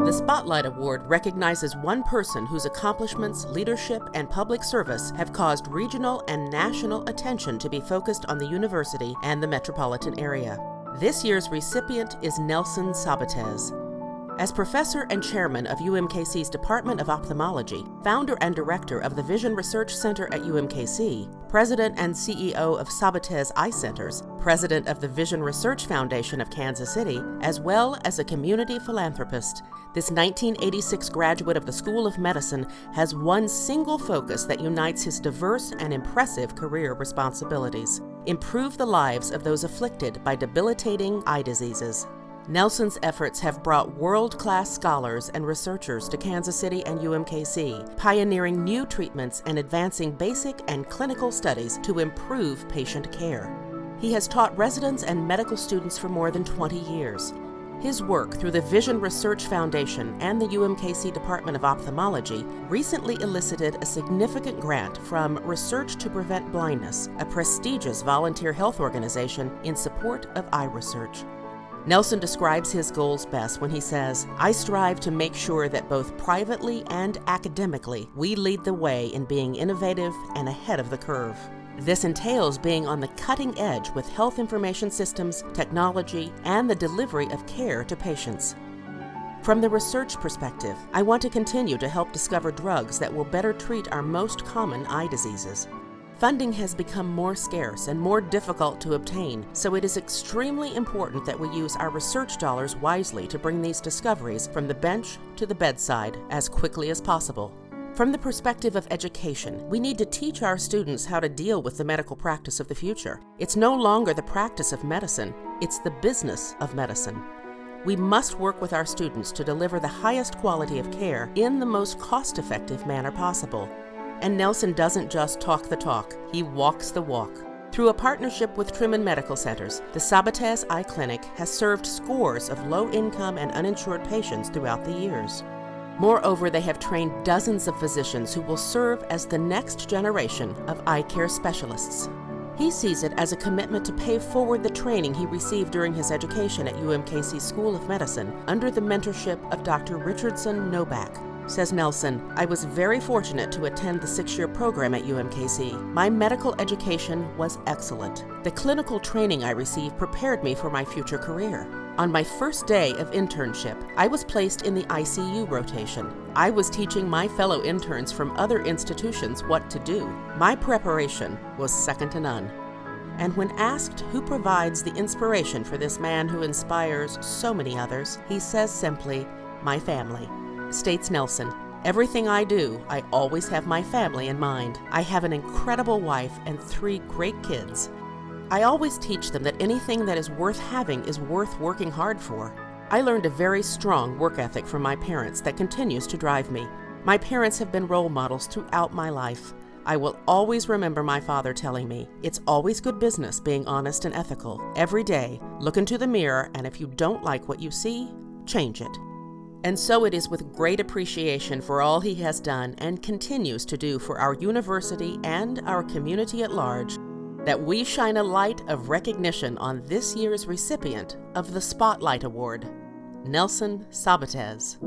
The Spotlight Award recognizes one person whose accomplishments, leadership, and public service have caused regional and national attention to be focused on the university and the metropolitan area. This year's recipient is Nelson Sabates. As professor and chairman of UMKC's Department of Ophthalmology, founder and director of the Vision Research Center at UMKC, president and CEO of Sabates Eye Centers, president of the Vision Research Foundation of Kansas City, as well as a community philanthropist, this 1986 graduate of the School of Medicine has one single focus that unites his diverse and impressive career responsibilities: improve the lives of those afflicted by debilitating eye diseases. Nelson's efforts have brought world-class scholars and researchers to Kansas City and UMKC, pioneering new treatments and advancing basic and clinical studies to improve patient care. He has taught residents and medical students for more than 20 years. His work through the Vision Research Foundation and the UMKC Department of Ophthalmology recently elicited a significant grant from Research to Prevent Blindness, a prestigious volunteer health organization in support of eye research. Nelson describes his goals best when he says, "I strive to make sure that both privately and academically, we lead the way in being innovative and ahead of the curve." This entails being on the cutting edge with health information systems, technology, and the delivery of care to patients. From the research perspective, I want to continue to help discover drugs that will better treat our most common eye diseases. Funding has become more scarce and more difficult to obtain, so it is extremely important that we use our research dollars wisely to bring these discoveries from the bench to the bedside as quickly as possible. From the perspective of education, we need to teach our students how to deal with the medical practice of the future. It's no longer the practice of medicine, it's the business of medicine. We must work with our students to deliver the highest quality of care in the most cost-effective manner possible. And Nelson doesn't just talk the talk, he walks the walk. Through a partnership with Truman Medical Centers, the Sabates Eye Clinic has served scores of low-income and uninsured patients throughout the years. Moreover, they have trained dozens of physicians who will serve as the next generation of eye care specialists. He sees it as a commitment to pay forward the training he received during his education at UMKC School of Medicine under the mentorship of Dr. Richardson Novak. Says Nelson, "I was very fortunate to attend the 6-year program at UMKC. My medical education was excellent. The clinical training I received prepared me for my future career. On my first day of internship, I was placed in the ICU rotation. I was teaching my fellow interns from other institutions what to do. My preparation was second to none." And when asked who provides the inspiration for this man who inspires so many others, he says simply, "My family." States Nelson, "Everything I do, I always have my family in mind. I have an incredible wife and 3 great kids. I always teach them that anything that is worth having is worth working hard for. I learned a very strong work ethic from my parents that continues to drive me. My parents have been role models throughout my life. I will always remember my father telling me, it's always good business being honest and ethical. Every day, look into the mirror, and if you don't like what you see, change it." And so it is with great appreciation for all he has done and continues to do for our university and our community at large that we shine a light of recognition on this year's recipient of the Spotlight Award, Nelson Sabates.